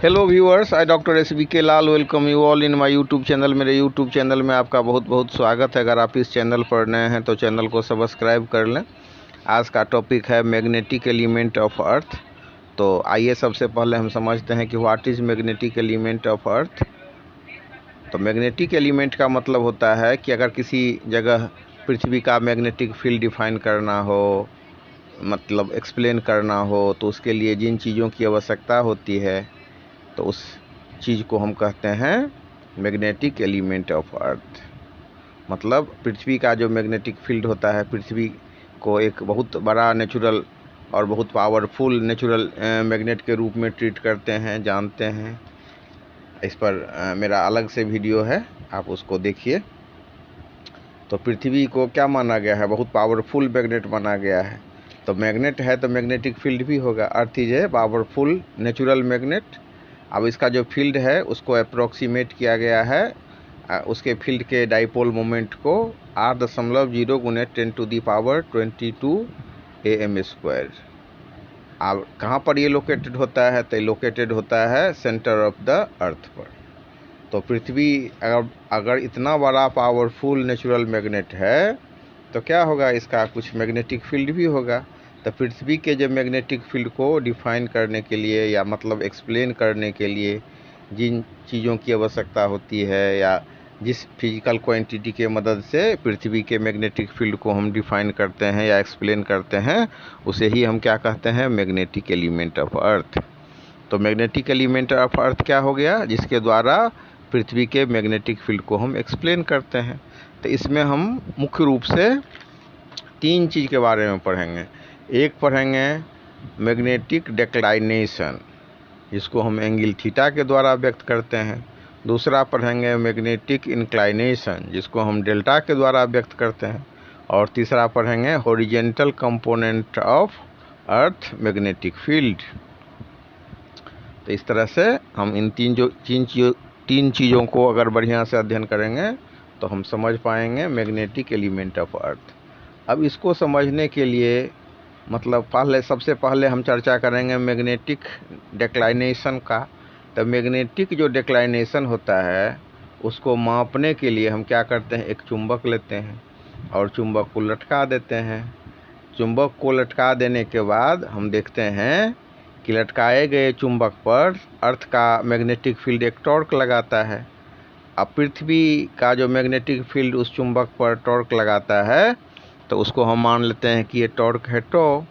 Hello viewers, I doctor SBK Lal welcome you all in my YouTube channel. मेरे YouTube channel में आपका बहुत बहुत स्वागत है। अगर आप इस चैनल पर नए हैं तो चैनल को सब्सक्राइब कर लें। आज का टॉपिक है मैग्नेटिक एलिमेंट ऑफ अर्थ। तो आइए सबसे पहले हम समझते हैं कि what is magnetic element of earth. तो मैग्नेटिक एलिमेंट का मतलब होता है कि अगर किसी जगह पृथ्वी का मैग्नेटिक फील्ड डिफाइन करना हो, मतलब एक्सप्लेन करना हो, तो उसके लिए जिन चीज़ों की आवश्यकता होती है तो उस चीज़ को हम कहते हैं मैग्नेटिक एलिमेंट ऑफ अर्थ। मतलब पृथ्वी का जो मैग्नेटिक फील्ड होता है, पृथ्वी को एक बहुत बड़ा नेचुरल और बहुत पावरफुल नेचुरल मैग्नेट के रूप में ट्रीट करते हैं, जानते हैं। इस पर मेरा अलग से वीडियो है, आप उसको देखिए। तो पृथ्वी को क्या माना गया है? बहुत पावरफुल मैग्नेट माना गया है। तो मैग्नेट है तो मैग्नेटिक फील्ड भी होगा। Earth is a powerful natural magnet. अब इसका जो फील्ड है उसको अप्रोक्सीमेट किया गया है, उसके फील्ड के डाइपोल मोमेंट को 8.0 गुने 10⁻22 AM²। अब कहाँ पर ये लोकेटेड होता है? तो लोकेटेड होता है सेंटर ऑफ द अर्थ पर। तो पृथ्वी अगर इतना बड़ा पावरफुल नेचुरल मैग्नेट है तो क्या होगा? इसका कुछ मैग्नेटिक फील्ड भी होगा। तो पृथ्वी के जो मैग्नेटिक फील्ड को डिफाइन करने के लिए या मतलब एक्सप्लेन करने के लिए जिन चीज़ों की आवश्यकता होती है या जिस फिजिकल क्वांटिटी के मदद से पृथ्वी के मैग्नेटिक फील्ड को हम डिफाइन करते हैं या एक्सप्लेन करते हैं, उसे ही हम क्या कहते हैं? Magnetic element of earth. तो मैग्नेटिक एलिमेंट ऑफ अर्थ क्या हो गया? जिसके द्वारा पृथ्वी के मैग्नेटिक फील्ड को हम एक्सप्लेन करते हैं। तो इसमें हम मुख्य रूप से 3 चीज़ के बारे में पढ़ेंगे। एक पढ़ेंगे मैग्नेटिक डिक्लाइनेशन, जिसको हम एंगल थीटा के द्वारा व्यक्त करते हैं। दूसरा पढ़ेंगे मैग्नेटिक इंक्लाइनेशन, जिसको हम डेल्टा के द्वारा व्यक्त करते हैं। और तीसरा पढ़ेंगे horizontal component of earth magnetic field. तो इस तरह से हम इन तीन चीज़ों को अगर बढ़िया से अध्ययन करेंगे तो हम समझ पाएंगे मैग्नेटिक एलिमेंट ऑफ अर्थ। अब इसको समझने के लिए मतलब सबसे पहले हम चर्चा करेंगे मैग्नेटिक डिक्लाइनेशन का। तो मैग्नेटिक जो डिक्लाइनेशन होता है उसको मापने के लिए हम क्या करते हैं? एक चुंबक लेते हैं और चुंबक को लटका देते हैं। चुंबक को लटका देने के बाद हम देखते हैं कि लटकाए गए चुंबक पर अर्थ का मैग्नेटिक फील्ड एक टॉर्क लगाता है। अब पृथ्वी का जो मैग्नेटिक फील्ड उस चुंबक पर टॉर्क लगाता है तो उसको हम मान लेते हैं कि ये टॉर्क है टो।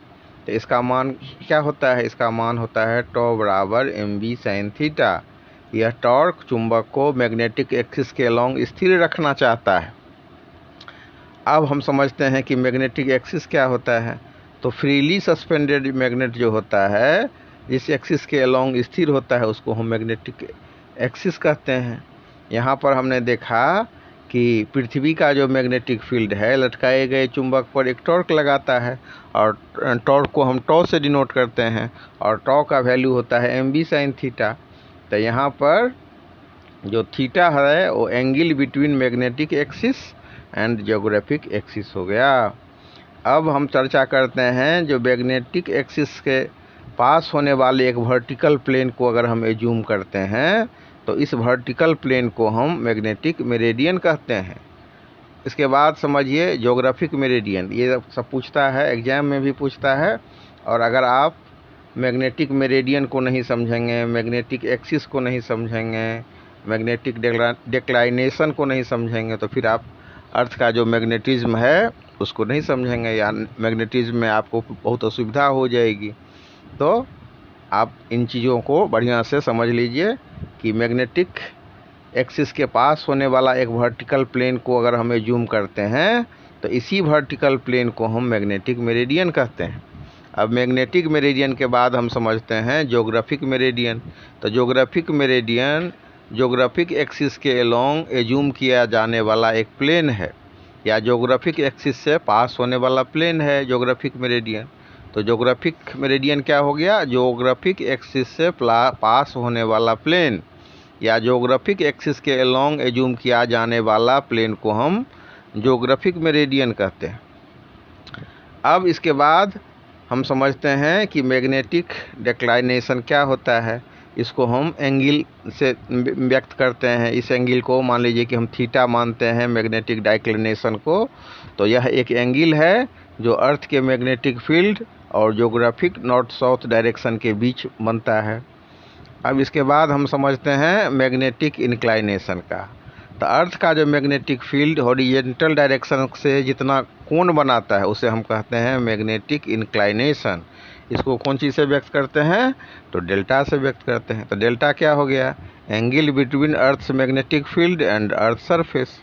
तो इसका मान क्या होता है? इसका मान होता है टो बराबर mv sin थीटा। यह टॉर्क चुंबक को मैग्नेटिक एक्सिस के अलोंग स्थिर रखना चाहता है। अब हम समझते हैं कि मैग्नेटिक एक्सिस क्या होता है। तो फ्रीली सस्पेंडेड मैग्नेट जो होता है, जिस एक्सिस के अलोंग स्थिर होता है, उसको हम मैग्नेटिक एक्सिस कहते हैं। यहाँ पर हमने देखा कि पृथ्वी का जो मैग्नेटिक फील्ड है लटकाए गए चुंबक पर एक टॉर्क लगाता है और टॉर्क को हम टॉ से डिनोट करते हैं और टॉ का वैल्यू होता है mv sin थीटा। तो यहाँ पर जो थीटा है वो angle between magnetic axis and geographic axis हो गया। अब हम चर्चा करते हैं जो मैग्नेटिक एक्सिस के पास होने वाले एक वर्टिकल प्लेन को अगर हम एज्यूम करते हैं तो इस वर्टिकल प्लेन को हम मैग्नेटिक मेरिडियन कहते हैं। इसके बाद समझिए ज्योग्राफिक मेरिडियन, ये सब पूछता है, एग्जाम में भी पूछता है। और अगर आप मैग्नेटिक मेरिडियन को नहीं समझेंगे, मैग्नेटिक एक्सिस को नहीं समझेंगे, मैग्नेटिक डिक्लाइनेशन को नहीं समझेंगे तो फिर आप अर्थ का जो मैग्नेटिज्म है उसको नहीं समझेंगे या मैग्नेटिज्म में आपको बहुत असुविधा हो जाएगी। तो आप इन चीज़ों को बढ़िया से समझ लीजिए कि मैग्नेटिक एक्सिस के पास होने वाला एक वर्टिकल प्लेन को अगर हम एज्यूम करते हैं तो इसी वर्टिकल प्लेन को हम मैग्नेटिक मेरिडियन कहते हैं। अब मैग्नेटिक मेरिडियन के बाद हम समझते हैं ज्योग्राफिक मेरिडियन। तो ज्योग्राफिक मेरिडियन ज्योग्राफिक एक्सिस के अलोंग एज्यूम किया जाने वाला एक प्लेन है या ज्योग्राफिक एक्सिस से पास होने वाला प्लेन है ज्योग्राफिक मेरिडियन। तो ज्योग्राफिक मेरिडियन क्या हो गया? ज्योग्राफिक एक्सिस से पास होने वाला प्लेन या ज्योग्राफिक एक्सिस के अलोंग एज्यूम किया जाने वाला प्लेन को हम ज्योग्राफिक मेरिडियन कहते हैं। अब इसके बाद हम समझते हैं कि मैग्नेटिक डिक्लाइनेशन क्या होता है। इसको हम एंगल से व्यक्त करते हैं। इस एंगल को मान लीजिए कि हम थीटा मानते हैं मैग्नेटिक डाइक्लिनेशन को। तो यह एक एंगल है जो अर्थ के मैग्नेटिक फील्ड और ज्योग्राफिक नॉर्थ साउथ डायरेक्शन के बीच बनता है। अब इसके बाद हम समझते हैं मैग्नेटिक इंक्लाइनेशन का। तो अर्थ का जो मैग्नेटिक फील्ड हॉरिजॉन्टल डायरेक्शन से जितना कोण बनाता है उसे हम कहते हैं मैग्नेटिक इंक्लाइनेशन। इसको कौन चीज़ से व्यक्त करते हैं? तो डेल्टा से व्यक्त करते हैं। तो डेल्टा क्या हो गया? Angle between earth's magnetic field and earth surface.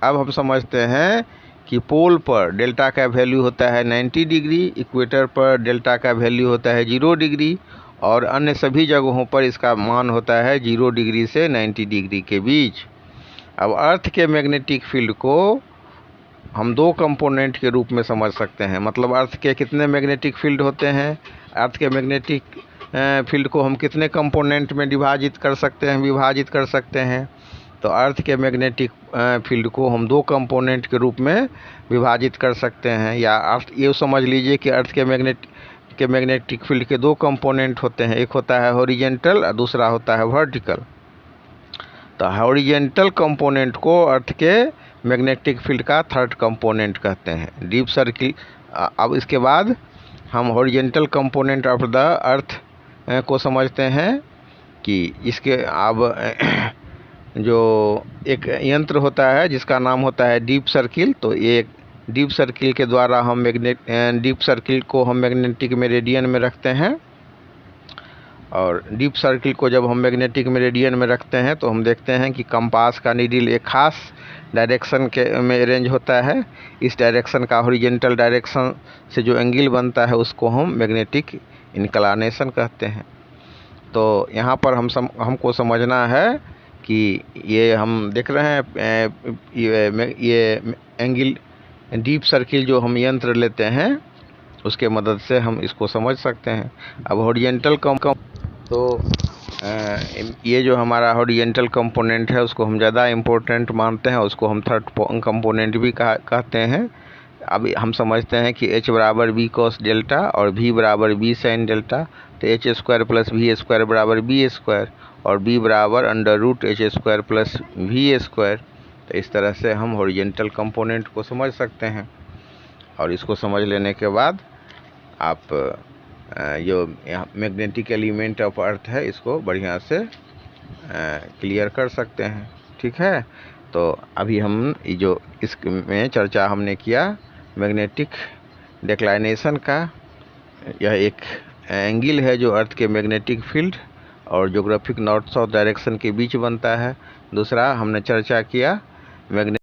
अब हम समझते हैं कि पोल पर डेल्टा का वैल्यू होता है 90 डिग्री, इक्वेटर पर डेल्टा का वैल्यू होता है 0 डिग्री, और अन्य सभी जगहों पर इसका मान होता है 0 डिग्री से 90 डिग्री के बीच। अब अर्थ के मैग्नेटिक फील्ड को हम दो कंपोनेंट के रूप में समझ सकते हैं। मतलब अर्थ के कितने मैग्नेटिक फील्ड होते हैं? अर्थ के मैग्नेटिक फील्ड को हम कितने कंपोनेंट में विभाजित कर सकते हैं? तो अर्थ के मैग्नेटिक फील्ड को हम दो कंपोनेंट के रूप में विभाजित कर सकते हैं। या अर्थ ये समझ लीजिए कि अर्थ के मैग्नेटिक फील्ड के दो कंपोनेंट होते हैं, एक होता है हॉरिजॉन्टल और दूसरा होता है वर्टिकल। तो हॉरिजॉन्टल कंपोनेंट को अर्थ के मैग्नेटिक फील्ड का थर्ड कंपोनेंट कहते हैं, डीप सर्किल। अब इसके बाद हम horizontal component of the earth को समझते हैं कि इसके अब जो एक यंत्र होता है जिसका नाम होता है डीप सर्किल। तो ये डीप सर्किल के द्वारा हम डीप सर्किल को हम मैग्नेटिक मेरिडियन में रखते हैं। और डीप सर्किल को जब हम मैग्नेटिक मेरिडियन में रखते हैं तो हम देखते हैं कि कंपास का नीडल एक खास डायरेक्शन के में अरेंज होता है। इस डायरेक्शन का हॉरिजॉन्टल डायरेक्शन से जो एंगल बनता है उसको हम मैग्नेटिक इंक्लिनेशन कहते हैं। तो यहाँ पर हमको समझना है कि ये हम देख रहे हैं ये एंगल डीप सर्किल जो हम यंत्र लेते हैं उसके मदद से हम इसको समझ सकते हैं। अब हॉरिजॉन्टल तो ये जो हमारा हॉरिजॉन्टल कंपोनेंट है उसको हम ज़्यादा इम्पोर्टेंट मानते हैं, उसको हम थर्ड कंपोनेंट भी कहते हैं। अब हम समझते हैं कि H बराबर B cos डेल्टा और V बराबर B sin डेल्टा। तो H square plus V square बराबर B स्क्वायर और B बराबर under root H square plus V square. तो इस तरह से हम हॉरिजॉन्टल कंपोनेंट को समझ सकते हैं। और इसको समझ लेने के बाद आप जो मैग्नेटिक एलिमेंट ऑफ अर्थ है इसको बढ़िया से क्लियर कर सकते हैं। ठीक है, तो अभी हम जो इसमें चर्चा हमने किया मैग्नेटिक डिक्लाइनेशन का, यह एक एंगल है जो अर्थ के मैग्नेटिक फील्ड और ज्योग्राफिक नॉर्थ साउथ डायरेक्शन के बीच बनता है। दूसरा हमने चर्चा किया मैग्नेटिक